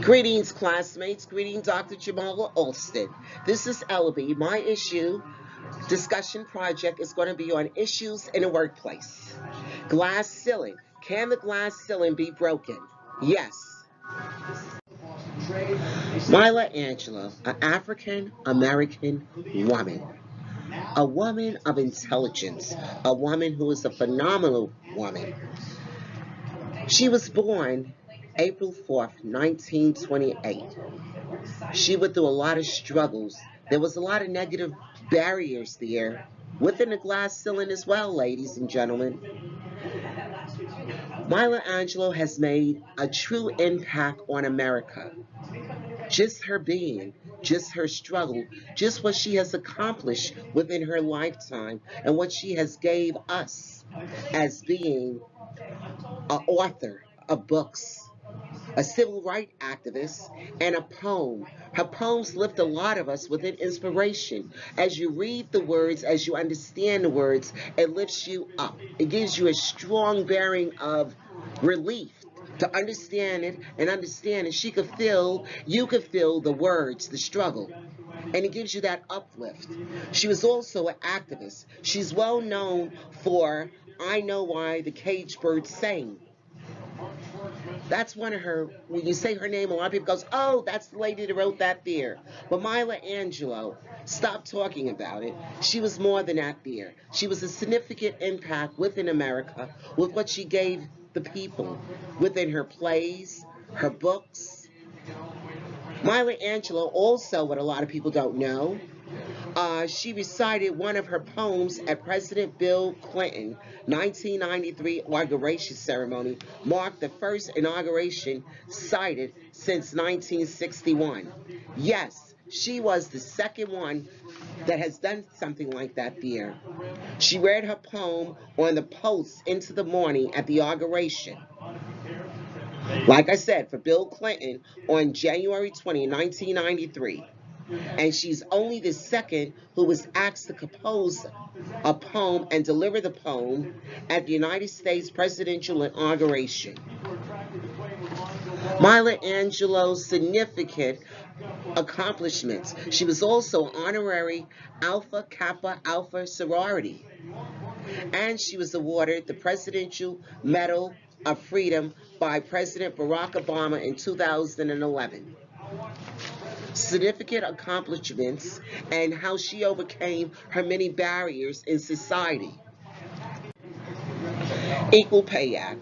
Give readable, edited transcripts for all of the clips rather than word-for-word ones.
Greetings, classmates. Greetings, Dr. Jamala Alston. This is Ellaby. My issue discussion project is going to be on issues in the workplace. Glass ceiling. Can the glass ceiling be broken? Yes. Maya Angelou, an African American woman, a woman of intelligence, a woman who is a phenomenal woman. She was born April 4th, 1928. She went through a lot of struggles. There was a lot of negative barriers there within the glass ceiling as well, ladies and gentlemen. Maya Angelou has made a true impact on America. Just her being, just her struggle, just what she has accomplished within her lifetime and what she has gave us as being an author of books, a civil rights activist, and a poem. Her poems lift a lot of us with an inspiration. As you read the words, as you understand the words, it lifts you up. It gives you a strong bearing of relief to understand it and understand it. You could feel the words, the struggle. And it gives you that uplift. She was also an activist. She's well known for I Know Why the Cage Bird Sing. That's one of her, when you say her name, a lot of people goes, oh, that's the lady that wrote that there. But Maya Angelou, stop talking about it. She was more than that there. She was a significant impact within America with what she gave the people within her plays, her books. Maya Angelou also, what a lot of people don't know, she recited one of her poems at President Bill Clinton 1993 inauguration ceremony, marked the first inauguration cited since 1961. Yes, she was the second one that has done something like that there. She read her poem on the post into the morning at the inauguration. Like I said, for Bill Clinton on January 20, 1993. And she's only the second who was asked to compose a poem and deliver the poem at the United States presidential inauguration. Maya Angelou's significant accomplishments. She was also honorary Alpha Kappa Alpha sorority. And she was awarded the Presidential Medal of Freedom by President Barack Obama in 2011. Significant accomplishments and how she overcame her many barriers in society. Equal Pay Act.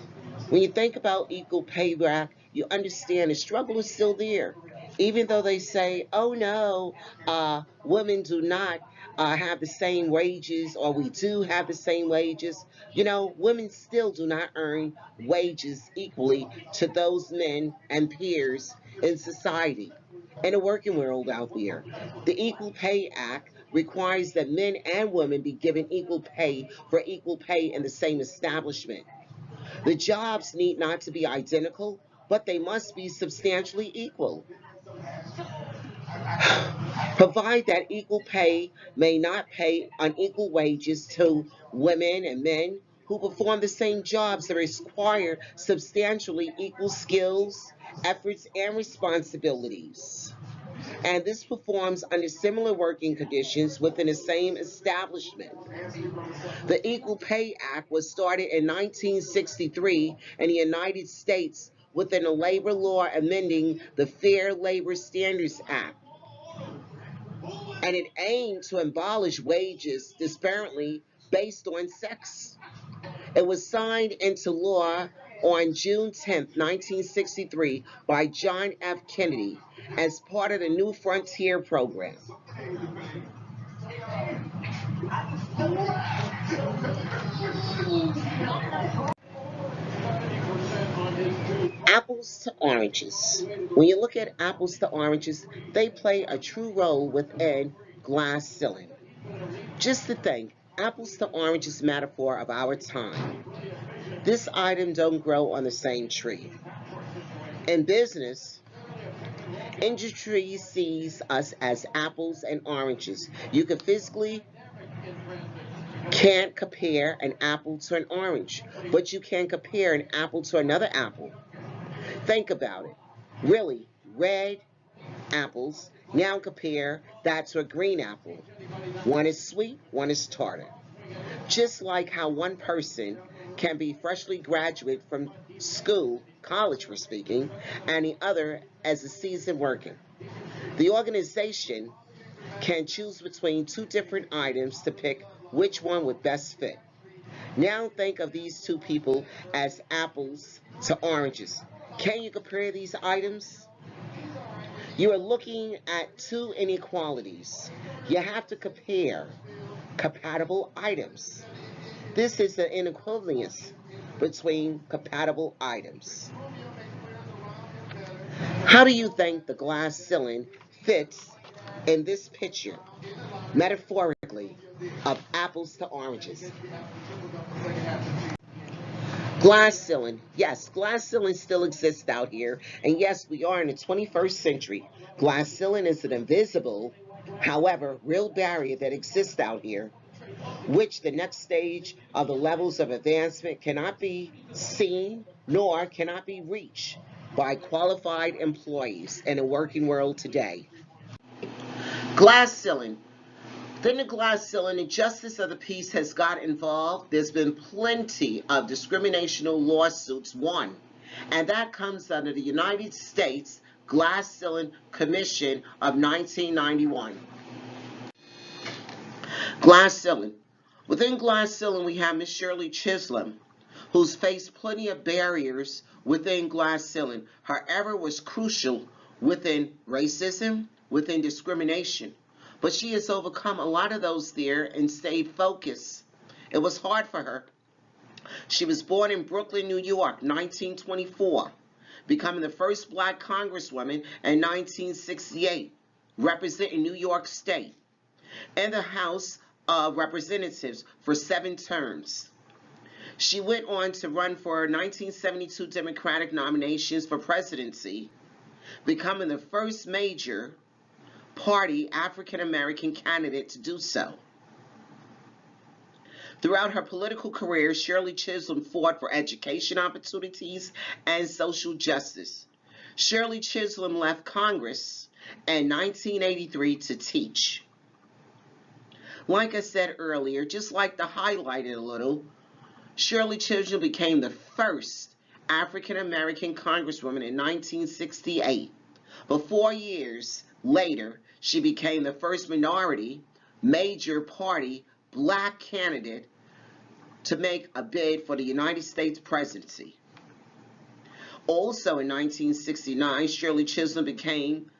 When you think about Equal Pay Act, you understand the struggle is still there. Even though they say, oh no, women do not have the same wages, or we do have the same wages, women still do not earn wages equally to those men and peers in society. In the working world out there, the Equal Pay Act requires that men and women be given equal pay for equal pay in the same establishment. The jobs need not to be identical, but they must be substantially equal. Provide that equal pay may not pay unequal wages to women and men who perform the same jobs that require substantially equal skills, efforts, and responsibilities. And this performs under similar working conditions within the same establishment. The Equal Pay Act was started in 1963 in the United States within a labor law amending the Fair Labor Standards Act. And it aimed to abolish wages disparately based on sex. It was signed into law on June 10th, 1963 by John F. Kennedy as part of the New Frontier program. Apples to oranges. When you look at apples to oranges, they play a true role within glass ceiling. Just to think, apples to oranges metaphor of our time. This item don't grow on the same tree. In business, industry sees us as apples and oranges. You can physically can't compare an apple to an orange, but you can compare an apple to another apple. Think about it. Really, red apples. Now compare that to a green apple. One is sweet, one is tartar. Just like how one person can be freshly graduate from school, college for speaking, and the other as a seasoned worker. The organization can choose between two different items to pick which one would best fit. Now think of these two people as apples to oranges. Can you compare these items? You are looking at two inequalities. You have to compare compatible items. This is the inequivalence between compatible items. How do you think the glass ceiling fits in this picture, metaphorically, of apples to oranges? Glass ceiling. Yes, glass ceiling still exists out here. And yes, we are in the 21st century. Glass ceiling is an invisible, however, real barrier that exists out here, which the next stage of the levels of advancement cannot be seen nor cannot be reached by qualified employees in the working world today. Glass ceiling. Then the glass ceiling, the justice of the peace has got involved. There's been plenty of discriminational lawsuits won, and that comes under the United States Glass Ceiling Commission of 1991. Glass ceiling. Within glass ceiling, we have Miss Shirley Chisholm, who's faced plenty of barriers within glass ceiling. However, was crucial within racism, within discrimination. But she has overcome a lot of those there and stayed focused. It was hard for her. She was born in Brooklyn, New York, 1924, becoming the first black congresswoman in 1968, representing New York State in the House of Representatives for 7 terms. She went on to run for 1972 Democratic nominations for presidency, becoming the first major party African-American candidate to do so. Throughout her political career, Shirley Chisholm fought for education opportunities and social justice. Shirley Chisholm left Congress in 1983 to teach. Like I said earlier, just like to highlight it a little, Shirley Chisholm became the first African-American congresswoman in 1968. But 4 years later, she became the first minority, major party, black candidate to make a bid for the United States presidency. Also in 1969, Shirley Chisholm became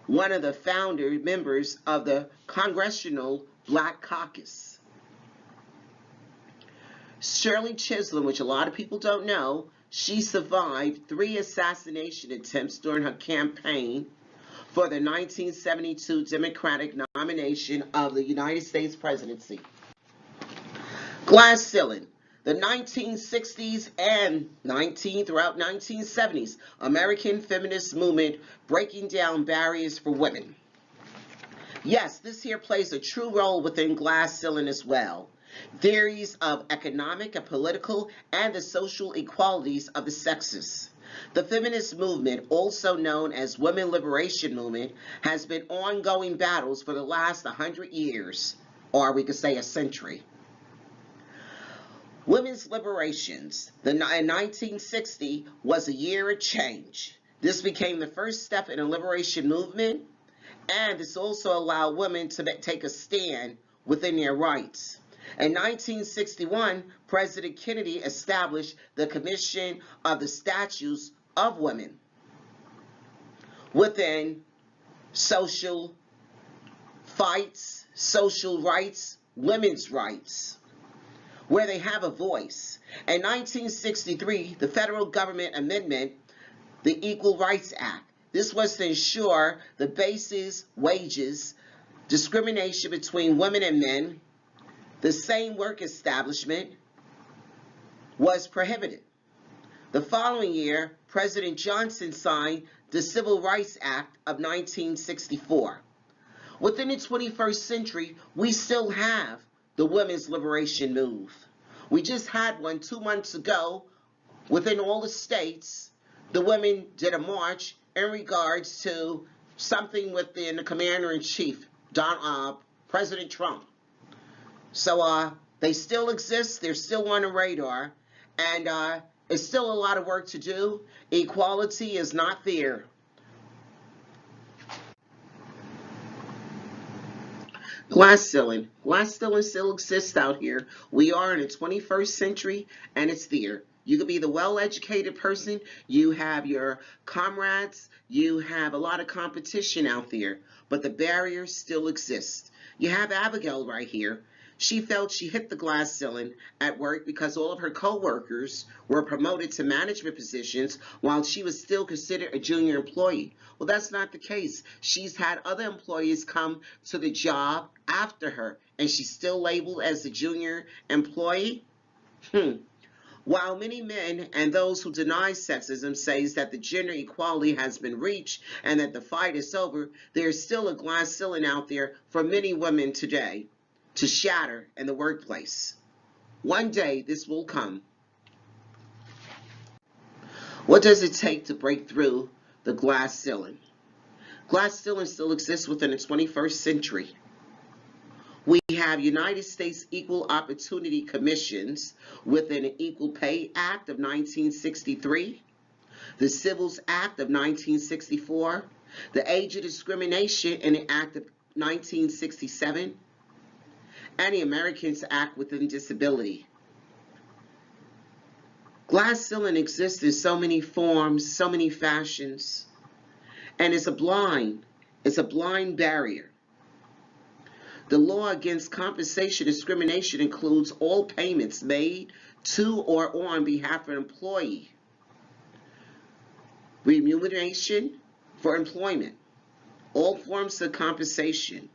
one of the founder members of the Congressional Black Caucus. Shirley Chisholm, which a lot of people don't know, she survived 3 assassination attempts during her campaign for the 1972 Democratic nomination of the United States presidency. Glass ceiling. The 1960s and throughout 1970s, American feminist movement breaking down barriers for women. Yes, this here plays a true role within glass ceiling as well. Theories of economic and political and the social equalities of the sexes. The feminist movement, also known as Women Liberation Movement, has been ongoing battles for the last 100 years, or we could say a century. Women's liberations. In 1960 was a year of change. This became the first step in a liberation movement, and this also allowed women to take a stand within their rights. In 1961, President Kennedy established the Commission of the Statutes of Women within social fights, social rights, women's rights, where they have a voice. In 1963, the federal government amendment, the Equal Rights Act. This was to ensure the basis, wages, discrimination between women and men, the same work establishment was prohibited. The following year, President Johnson signed the Civil Rights Act of 1964. Within the 21st century, we still have the women's liberation move. We just had one 2 months ago within all the states The women did a march in regards to something within the commander-in-chief, President Trump. So they still exist. They're still on the radar. And it's still a lot of work to do. Equality is not there. Glass ceiling. Glass ceiling still exists out here. We are in the 21st century, and it's there. You could be the well-educated person. You have your comrades. You have a lot of competition out there, but the barriers still exist. You have Abigail right here. She felt she hit the glass ceiling at work because all of her co-workers were promoted to management positions while she was still considered a junior employee. Well, that's not the case. She's had other employees come to the job after her, and she's still labeled as a junior employee. While many men and those who deny sexism says that the gender equality has been reached and that the fight is over, there is still a glass ceiling out there for many women today to shatter in the workplace. One day this will come. What does it take to break through the glass ceiling? Glass ceiling still exists within the 21st century. We have United States Equal Opportunity Commissions within the Equal Pay Act of 1963, the Civils Act of 1964, the Age of Discrimination in the Act of 1967, and the Americans Act within Disability. Glass ceiling exists in so many forms, so many fashions, and it's a blind barrier. The law against compensation discrimination includes all payments made to or on behalf of an employee, remuneration for employment, all forms of compensation,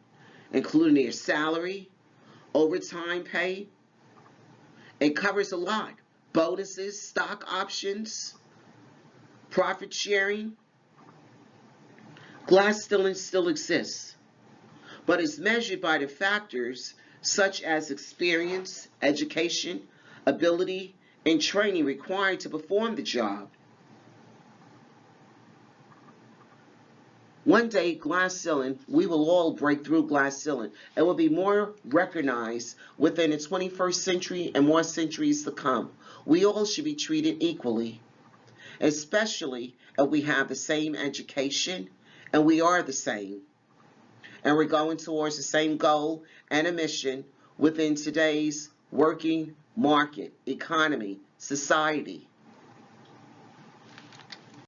including their salary, overtime pay. It covers a lot. Bonuses, stock options, profit sharing. Glass ceiling still exists, but it's measured by the factors such as experience, education, ability, and training required to perform the job. One day, glass ceiling, we will all break through glass ceiling. It will be more recognized within the 21st century and more centuries to come. We all should be treated equally, especially if we have the same education and we are the same. And we're going towards the same goal and a mission within today's working market, economy, society.